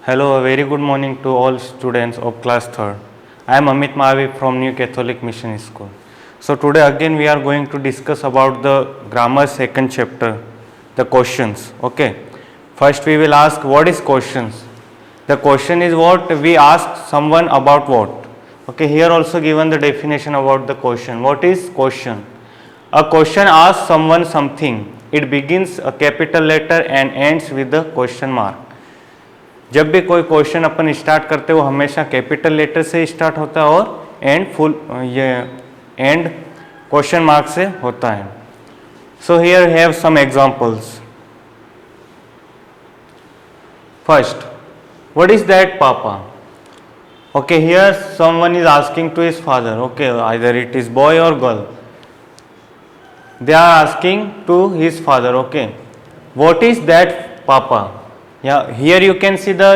Hello, a very good morning to all students of class 3rd. I am Amit Mahavi from New Catholic Mission School. So today again we are going to discuss about the grammar second chapter, the questions. Okay. First we will ask what is questions. The question is what we ask someone about what. Okay, here also given the definition about the question. What is question? A question asks someone something. It begins a capital letter and ends with the question mark. जब भी कोई question अपन start करते हो हमेशा capital letter से start होता है और एंड क्वेश्चन मार्क से होता है. So here have some examples. First, what is that पापा? Okay, here someone is asking to his father. Okay, either it is boy और girl. They are asking to his father. Okay, what is that पापा? Yeah, here you can see the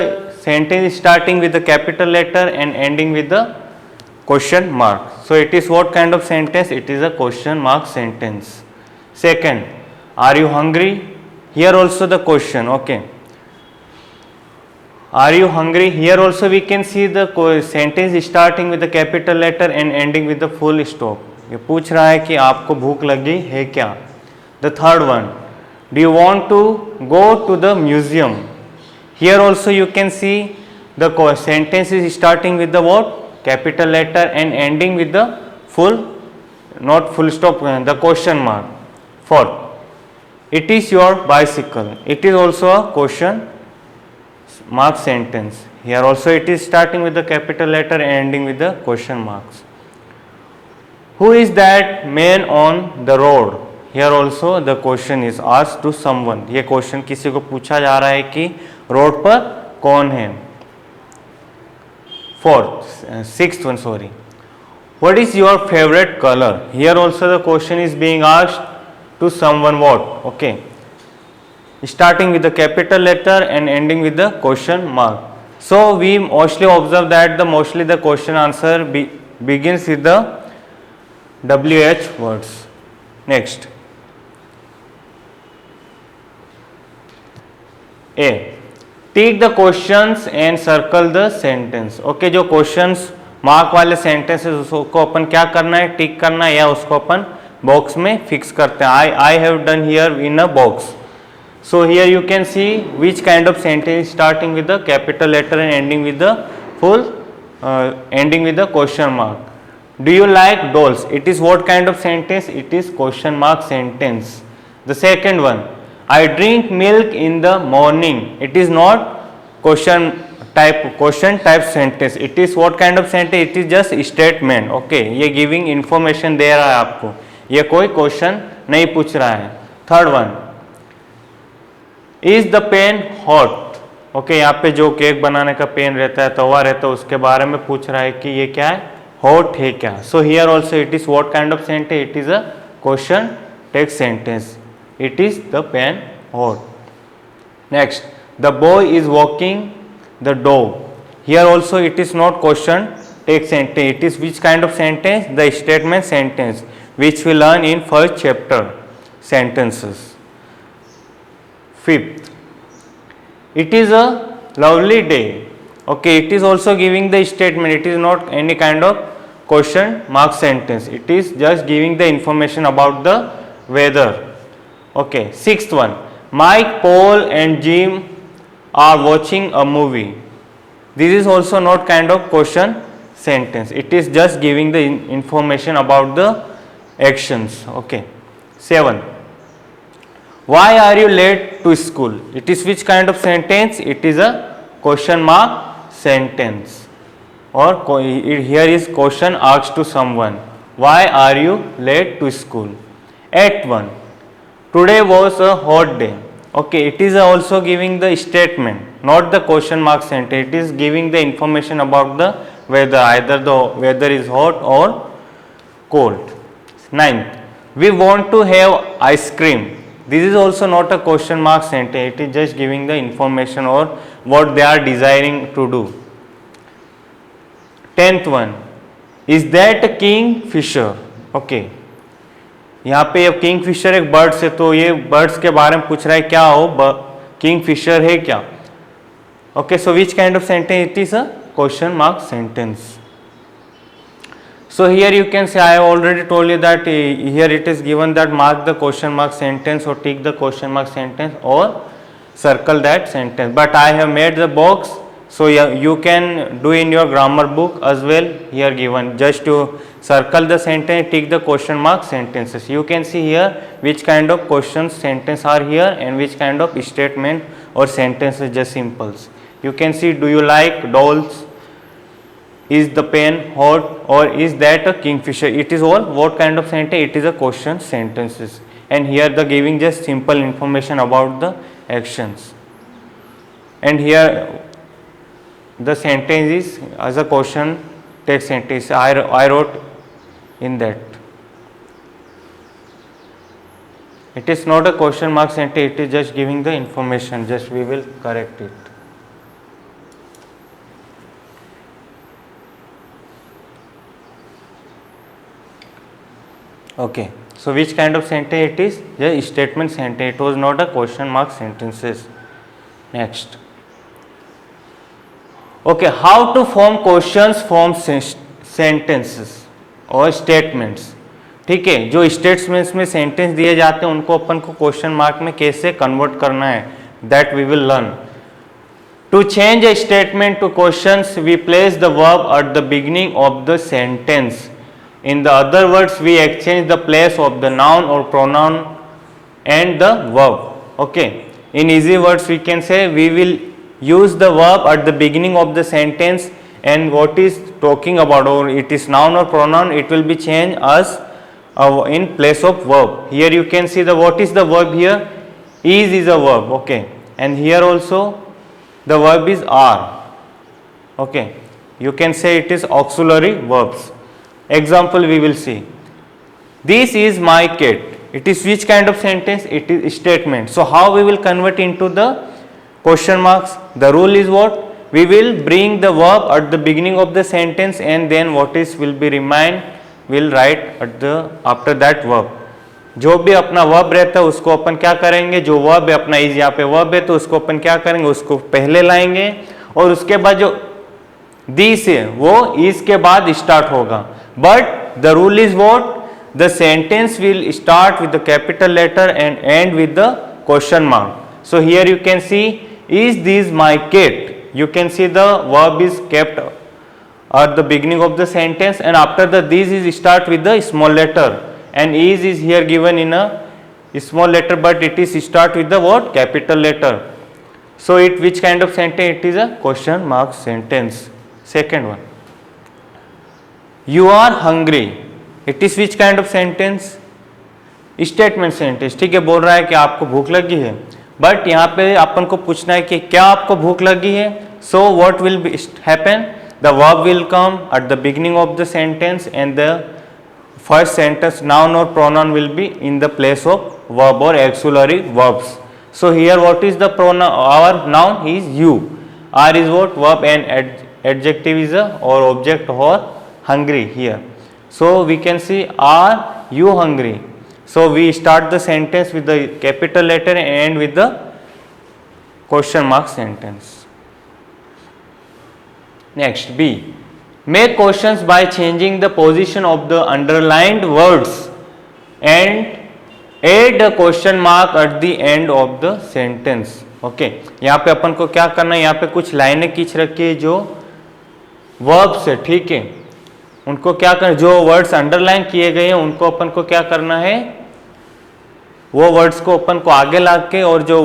sentence starting with the capital letter and ending with the question mark. So it is what kind of sentence? It is a question mark sentence. Second, are you hungry? Here also the question. Okay, are you hungry? Here also we can see the sentence starting with the capital letter and ending with the full stop. ये पूछ रहा है कि आपको भूख लगी है क्या? The third one, do you want to go to the museum? Here also you can see the sentence is starting with the what? Capital letter and ending with the full, not full stop, the question mark. Fourth, it is your bicycle. It is also a question mark sentence. Here also it is starting with the capital letter and ending with the question marks. Who is that man on the road? Here also the question is asked to someone. ये question किसी को पूछा जा रहा है कि road पर कौन है. Sixth one, sorry. What is your favorite color? Here also the question is being asked to someone what? Okay, starting with the capital letter and ending with the question mark. So we mostly observe that the question answer begins with the WH words. Next, A, tick the questions and circle the sentence. Okay, जो questions mark वाले sentences उसको अपन क्या करना है? टिक करना है या उसको अपन बॉक्स में फिक्स करते हैं. I have done here in a box. So here you can see which kind of sentence starting with the capital letter and ending with the full ending with the question mark. Do you like dolls? It is what kind of sentence? It is question mark sentence. The second one, I drink milk in the morning. It is not question type sentence. It is what kind of sentence? It is just statement. Okay, ये giving information दे रहा है आपको, ये कोई question नहीं पूछ रहा है. Third one, is the pan hot? Okay, यहाँ पे जो केक बनाने का पेन रहता है, तवा रहता है, उसके बारे में पूछ रहा है कि ये क्या है? hot है क्या? So here also it is what kind of sentence? It is a question text sentence. It is the pen hot. Next, the boy is walking the dog. Here also it is not question text sentence. It is which kind of sentence? The statement sentence, which we learn in first chapter sentences. Fifth, it is a lovely day. Okay, it is also giving the statement. It is not any kind of question mark sentence. It is just giving the information about the weather. Okay, sixth one, Mike, Paul and Jim are watching a movie. This is also not kind of question sentence. It is just giving the information about the actions. Okay. 7, why are you late to school? It is which kind of sentence? It is a question mark sentence, or here is question asked to someone. Why are you late to school? 8th one, today was a hot day. Okay, it is also giving the statement, not the question mark sentence. It is giving the information about the weather, either the weather is hot or cold. 9th, we want to have ice cream. This is also not a question mark sentence. It is just giving the information or what they are desiring to do. 10th one, is that a kingfisher? Okay, यहाँ पे अब Kingfisher एक birds है, तो ये birds के बारे में पूछ रहा है क्या हो, किंगफिशर है क्या? Okay, so which kind of sentence it is? A question mark sentence. So here you can say, I have already told you that here it is given that mark the question mark sentence or tick the question mark sentence or circle that sentence, but I have made the box, so you can do in your grammar book as well. Here given just to circle the sentence, tick the question mark sentences. You can see here which kind of questions sentence are here and which kind of statement or sentences, just simples. You can see, do you like dolls? Is the pen hot, or is that a kingfisher? It is all what kind of sentence? It is a question sentences, and here the giving just simple information about the actions, and here the sentence is as a question text sentence. I wrote in that. It is not a question mark sentence, it is just giving the information, just we will correct it. Okay, so which kind of sentence it is? The statement sentence. It was not a question mark sentences. Next. Okay, how to form questions from sentences और statements. ठीक है, जो statements में sentence दिए जाते हैं उनको अपन को क्वेश्चन मार्क में कैसे कन्वर्ट करना है, that we will learn. To change a statement to questions, we place the verb at the beginning of the sentence. In the other words, we exchange the place of the noun or pronoun and the verb. Okay. In easy words, we can say we will use the verb at the beginning of the sentence, and what is talking about, or it is noun or pronoun, it will be changed as in place of verb. Here you can see the what is the verb here? Is a verb. Okay. And here also the verb is are. Okay. You can say it is auxiliary verbs. Example we will see. This is my cat. It is which kind of sentence? It is statement. So how we will convert into the question marks? The rule is what? We will bring the verb at the beginning of the sentence, and then what is will be remain, will write at the after that verb. जो भी अपना verb रहता है उसको अपन क्या करेंगे, जो verb है अपना इज यहाँ पे वर्ब है तो उसको अपन क्या करेंगे, उसको पहले लाएंगे, और उसके बाद जो दिस है वो इज के बाद स्टार्ट होगा. But the rule is what? The sentence will start with the capital letter and end with the question mark. So here you can see is this my kit. You can see the verb is kept at the beginning of the sentence, and after the this is start with the small letter, and is here given in a small letter, but it is start with the what? Capital letter. So it which kind of sentence? It is a question mark sentence. Second one, you are hungry. It is which kind of sentence? Statement sentence. ठीक है, बोल रहा है कि आपको भूख लगी है, बट यहाँ पे अपन को पूछना है कि क्या आपको भूख लगी है. So what will happen? The verb will come at the beginning of the sentence, and the first sentence noun और pronoun will be in the place of verb और auxiliary verbs. So here what is the pronoun? Our noun is you, are is what? Verb, and adjective is और object और hungry here. So we can see, are you hungry? So we start the sentence with the capital letter and end with the question mark sentence. Next, B. Make questions by changing the position of the underlined words and add a question mark at the end of the sentence. Okay. यहाँ पे अपन को क्या करना है, यहाँ पे कुछ लाइनें खींच रखी है जो वर्ब्स है. ठीक है, उनको क्या करना, जो वर्ड्स अंडरलाइन किए गए हैं उनको अपन को क्या करना है, वो वर्ड्स को अपन को आगे ला के, और जो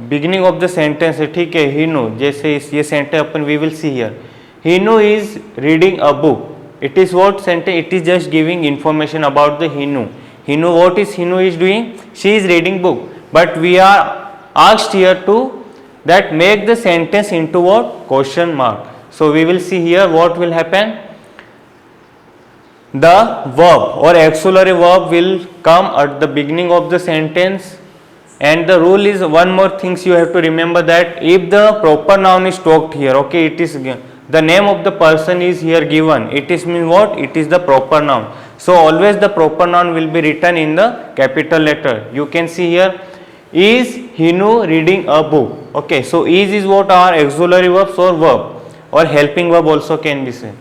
बिगिनिंग ऑफ द सेंटेंस है, ठीक है, हीनू, जैसे ये सेंटेंस अपन we will see here, Heenu is reading a book. It is what sentence? It is just giving information about the Heenu. Heenu, what is Heenu is doing? She is reading book. But we are asked here to that make the sentence into what? Question mark. So we will see here what will happen. The verb or auxiliary verb will come at the beginning of the sentence, and the rule is one more things you have to remember, that if the proper noun is talked here, okay, it is the name of the person is here given, it is mean what? It is the proper noun. So always the proper noun will be written in the capital letter. You can see here, is Hinu reading a book? Okay, so is what are auxiliary verbs or verb, or helping verb also can be said.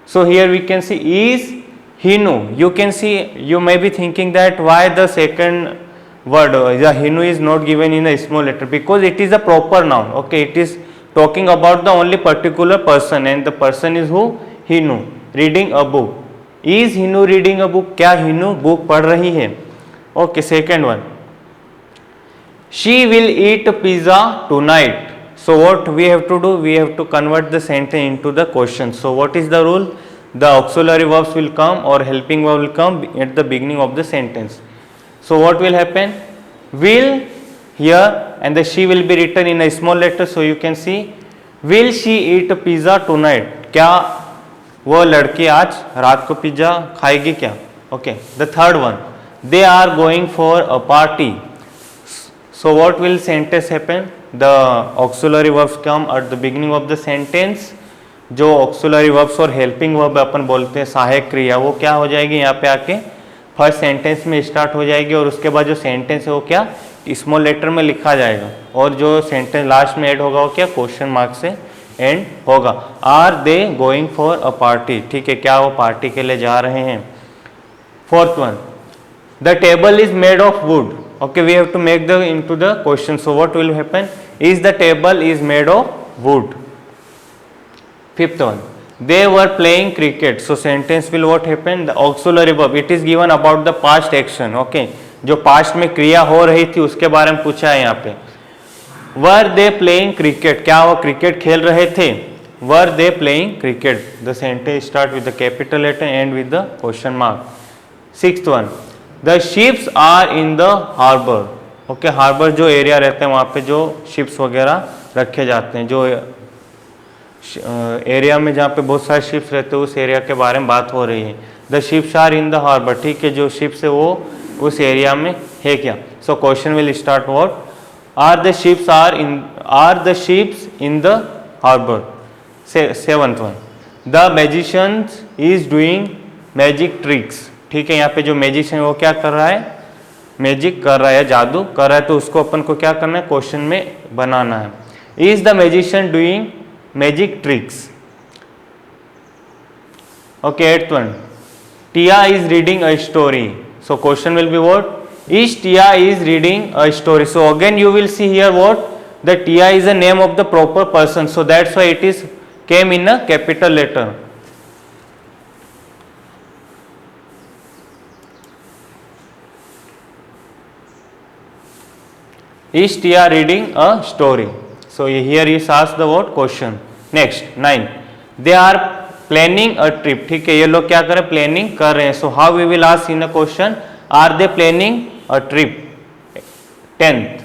So here we can see is Hinu. You can see, you may be thinking that why the second word the Hinu is not given in a small letter, because it is a proper noun. Okay, it is talking about the only particular person, and the person is who? Hinu reading a book. Is Hinu reading a book? क्या Hinu book पढ़ रही है? Okay, second one. She will eat pizza tonight. So what we have to do? We have to convert the sentence into the question. So what is the rule? The auxiliary verbs will come or helping verb will come at the beginning of the sentence. So what will happen? Will here, and the she will be written in a small letter. So you can see, will she eat pizza tonight? क्या वो लड़की आज रात को pizza खाएगी क्या? Okay. The third one, they are going for a party. So what will sentence happen? The auxiliary verbs come at the beginning of the sentence. जो auxiliary verbs और helping verb अपन बोलते हैं सहायक क्रिया, वो क्या हो जाएगी यहाँ पे आके फर्स्ट सेंटेंस में स्टार्ट हो जाएगी, और उसके बाद जो सेंटेंस है वो क्या स्मॉल लेटर में लिखा जाएगा, और जो सेंटेंस लास्ट में ऐड होगा वो क्या क्वेश्चन मार्क से एंड होगा. Are they going for a party? ठीक है, क्या वो पार्टी के लिए जा रहे हैं. Fourth one, the table is made of would. Okay, we have to make the into the question. So what will happen? Is the table is made of wood. Fifth one, they were playing cricket. So sentence will what happen? The auxiliary verb, it is given about the past action. Okay, जो past में क्रिया हो रही थी उसके बारे में पूछा है यहाँ पे. Were they playing cricket? क्या वो क्रिकेट खेल रहे थे? Were they playing cricket? The sentence start with the capital letter and with the question mark. Sixth one, The ships are in the harbor. Okay, harbour जो area रहते हैं वहाँ पे जो शिप्स वगैरह रखे जाते हैं, जो एरिया में जहाँ पे बहुत सारे शिप्स रहते हैं उस एरिया के बारे में बात हो रही है. The ships are in the harbour. ठीक है, जो शिप्स है वो उस एरिया में है क्या. So question will start what? Are the ships in the harbour. Seventh one, the magicians is doing magic tricks. ठीक है, यहाँ पे जो मैजिशियन वो क्या कर रहा है? मैजिक कर रहा है, जादू कर रहा है, तो उसको अपन को क्या करना है? क्वेश्चन में बनाना है. Is the magician doing magic tricks. Okay, eighth one, Tia is reading a story. So question will be what? Is Tia is reading a story. So again you will see here what? The Tia is a name of the proper person. So that's why it is came in a capital letter. Is Tia reading a story? So here is asked the what question. Next 9, they are planning a trip. ठीक है, ये लोग क्या कर रहे हैं? Planning कर रहे हैं. So how we will ask in a question? Are they planning a trip? 10th,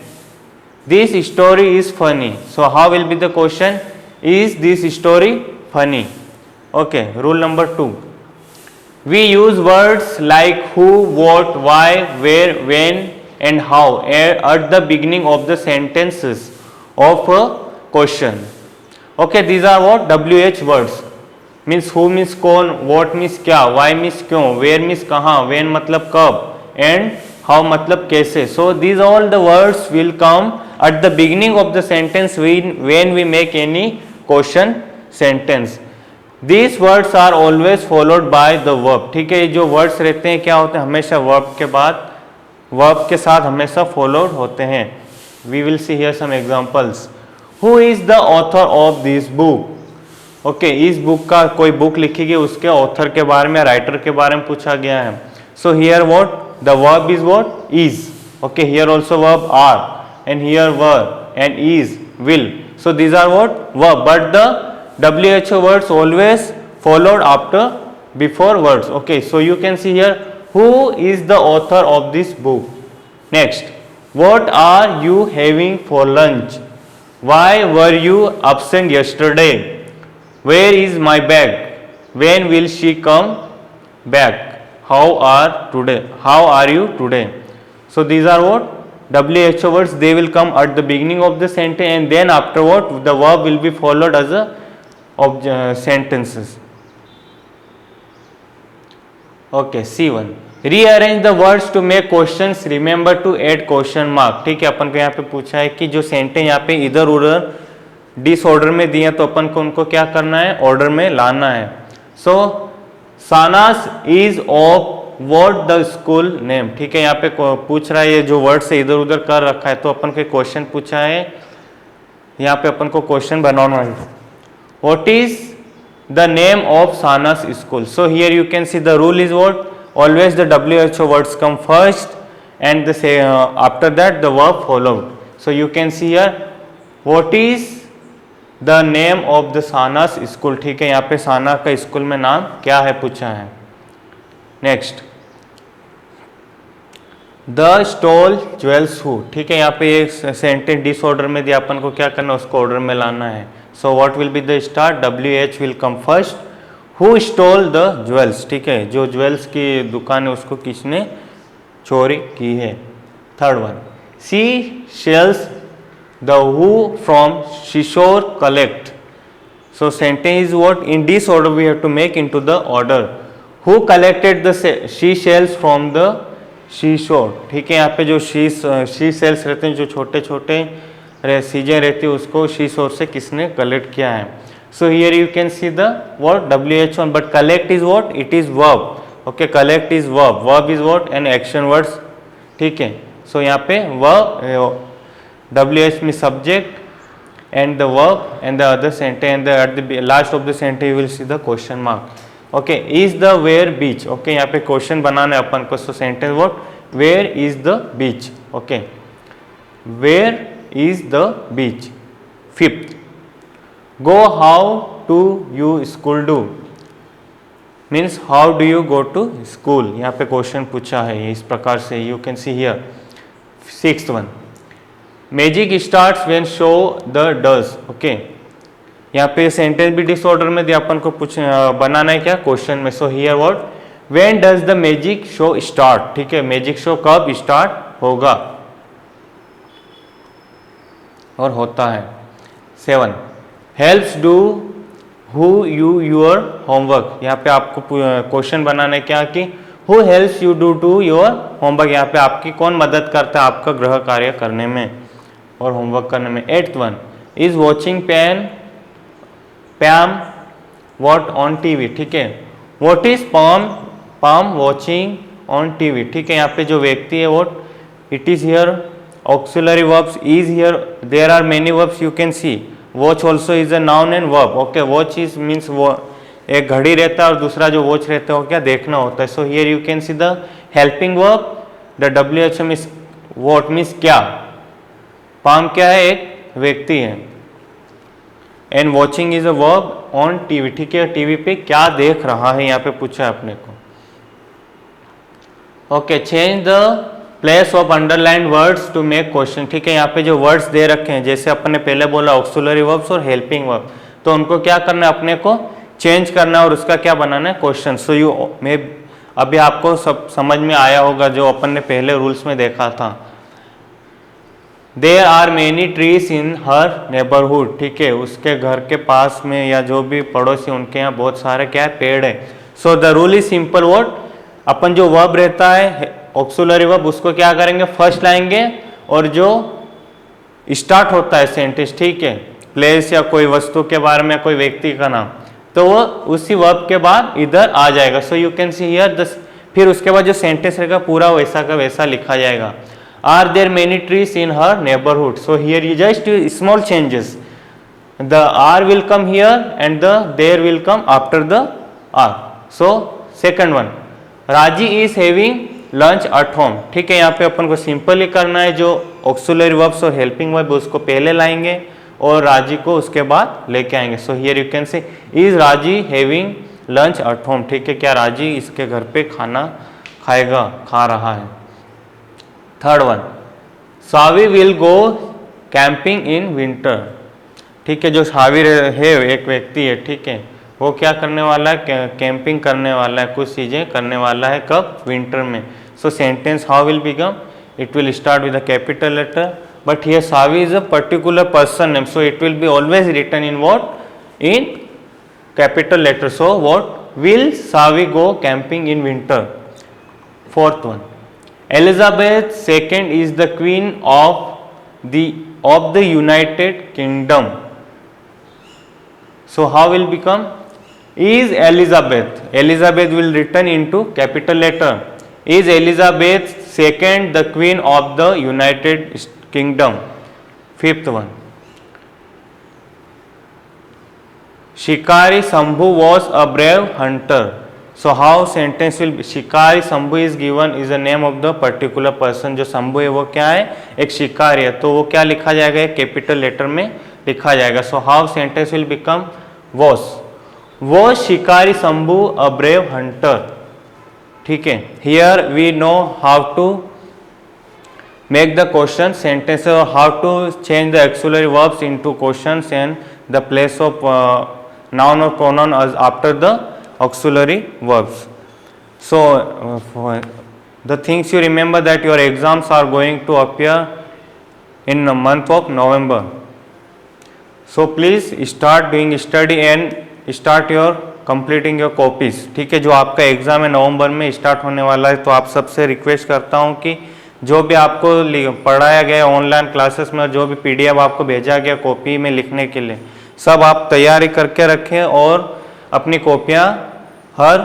this story is funny. So how will be the question? Is this story funny? Okay, rule number 2, we use words like who, what, why, where, when and how at the beginning of the sentences of a question. Okay, these are what? WH words. Means who means कौन, what means क्या, why means क्यों, where means कहाँ, when मतलब कब, and how मतलब कैसे. So these all the words will come at the beginning of the sentence when we make any question sentence. These words are always followed by the verb. ठीक है, ये जो words रहते हैं क्या होते हैं? हमेशा verb के बाद, वर्ब के साथ हमेशा फॉलोड होते हैं. We will see here some examples. Who is the author of this book. Okay, इस बुक का कोई बुक लिखी गई, उसके ऑथर के बारे में, राइटर के बारे में पूछा गया है. So here what? The verb is what? Is. Okay, here also verb are, and here were and is, will. So these are what? Verb, but the WHO words always followed after before words. Okay, so you can see here who is the author of this book. Next, what are you having for lunch? Why were you absent yesterday? Where is my bag? When will she come back? How are you today? So these are what? WHO words. They will come at the beginning of the sentence, and then afterward the verb will be followed as a sentences. Okay, C1. Rearrange the words to make questions, remember to add question mark. ठीक है, अपन को यहाँ पे पूछा है कि जो sentence यहाँ पे इधर उधर डिसऑर्डर में दिए तो अपन को उनको क्या करना है, ऑर्डर में लाना है। So Sanas is of what the school name. ठीक है, यहाँ पे पूछ रहा है, ये जो वर्ड से इधर उधर कर रखा है तो अपन को क्वेश्चन पूछा है, यहाँ पे अपन को क्वेश्चन बनाना है। What is the name of Sanas school. So here you can see the rule is what, always the WHO words come first and after that the verb followed. So you can see here what is the name of the Sanas school. ठीक है, यहाँ पे साना का school में नाम क्या है पूछा है। Next, the stole jewels who. ठीक है, यहाँ पे एक सेंटेंस डिसऑर्डर में दिया, अपन को क्या करना है, उसको ऑर्डर में लाना है। So what will be the start, WH will come first. Who stole the jewels. ठीक है, जो ज्वेल्स की दुकान है उसको किसने चोरी की है। Third one, sea shells the who from seashore collect. So sentence is what, in this order we have to make into the order. Who collected the seashells from the seashore. ठीक है, यहाँ पे जो सी सेल्स रहते हैं, जो छोटे छोटे चीजें रहती है, उसको सी शोर से किसने कलेक्ट किया है। So here you can see the word WHO, but collect is what, it is verb. Okay, collect is verb, verb is what, an action words. ठीक है, सो यहाँ पे verb WH means subject and the verb and the other sentence, and at the last of the sentence you will see the question mark. Okay, is the where beach. Okay, यहाँ पे question बनाना है अपन को। सो sentence what, where is the beach. Okay, where is the beach. Fifth, go how to you school do means how do you go to school. यहाँ पे question पूछा है इस प्रकार से, you can see here. Sixth one, magic starts when show the does. Okay, यहाँ पे sentence भी डिसऑर्डर में दिया, अपन को बनाना है क्या, क्वेश्चन में। सो here what, when does the magic show start. ठीक है, मैजिक शो कब स्टार्ट होगा और होता है। 7, helps do who you your homework. यहाँ पे आपको क्वेश्चन बनाना है क्या कि who helps you do your homework. यहाँ पे आपकी कौन मदद करता है आपका गृह कार्य करने में और होमवर्क करने में। 8th one, is watching Pam what on TV. ठीक है, what is Pam watching on TV. ठीक है, यहाँ पे जो व्यक्ति है what, it is here auxiliary verbs, is here, there are many verbs you can see. Watch also is a noun and verb. Okay, watch is means वो एक घड़ी रहता है और दूसरा जो वॉच रहता है वो क्या, देखना होता है। So here you can see the helping verb, the WHO means what means क्या, पाम क्या है, एक व्यक्ति है, and watching is a verb on TV. ठीक है, टीवी पे क्या देख रहा है यहाँ पे पूछा है अपने को। Okay, change the place of underline words to make question. ठीक है, यहाँ पे जो वर्ड्स दे रखे हैं, जैसे अपन ने पहले बोला ऑक्सिलरी वर्ब्स और हेल्पिंग वर्ब, तो उनको क्या करना है, अपने को चेंज करना है और उसका क्या बनाना है, क्वेश्चन। सो यू मे अभी आपको सब समझ में आया होगा जो अपन ने पहले रूल्स में देखा था। There are many trees in her neighbourhood. ठीक है, उसके घर के पास में या जो भी पड़ोसी उनके यहाँ बहुत सारे क्या है, पेड़ है। So the rule is simple word, अपन जो वर्ब रहता है ऑक्सिलरी वर्ब उसको क्या करेंगे, फर्स्ट लाएंगे और जो स्टार्ट होता है सेंटेंस, ठीक है, प्लेस या कोई वस्तु के बारे में, कोई व्यक्ति का नाम, तो वो उसी वर्ब के बाद इधर आ जाएगा। सो यू कैन सी हियर फिर उसके बाद जो सेंटेंस रहेगा पूरा वैसा का वैसा लिखा जाएगा। Are there many trees in her neighbourhood. So here you just small changes, the are will come here and the there will come after the are. So second one, Raji is having lunch at home. ठीक है, यहाँ पे अपन को simple ही करना है, जो auxiliary verbs और helping verb उसको पहले लाएंगे और राजी को उसके बाद लेके आएंगे। सो here you can say is राजी हैविंग लंच एट होम। ठीक है, क्या राजी इसके घर पे खाना खाएगा, खा रहा है। Third one, Savi will go camping in winter. ठीक है, जो सावी है एक व्यक्ति है, ठीक है, वो क्या करने वाला है, कैंपिंग करने वाला है, कुछ चीज़ें करने वाला है, कब, विंटर में। So sentence how will become, it will start with a capital letter, but here Savi is a particular person name, so it will be always written in what, in capital letter. So what, will Savi go camping in winter? Fourth one, Elizabeth II is the queen of the United Kingdom. So how will become? Is Elizabeth will written into capital letter. Is Elizabeth II the queen of the United Kingdom? Fifth one, Shikari Shambhu was a brave hunter. So how sentence will be? शिकारी Shambhu is given is the name of the particular person. जो शंभु है वो क्या है? एक शिकारी है, तो वो क्या लिखा जाएगा? कैपिटल लेटर में लिखा जाएगा. So how sentence will become? was शिकारी शंभु a brave hunter. ठीक है. Here we know how to make the question sentence or how to change the auxiliary verbs into questions and the place of noun or pronoun as after the auxiliary verbs. So the things you remember that your exams are going to appear in the month of November. So please start doing study and start your completing your copies. ठीक है. जो आपका exam है नवंबर में start होने वाला है, तो आप सबसे रिक्वेस्ट करता हूँ कि जो भी आपको पढ़ाया गया ऑनलाइन क्लासेस में, जो भी PDF आपको भेजा गया कॉपी में लिखने के लिए, सब आप तैयारी करके रखें और अपनी कॉपियाँ हर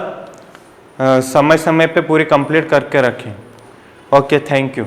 समय समय पे पूरी कंप्लीट करके रखें. Okay, thank you.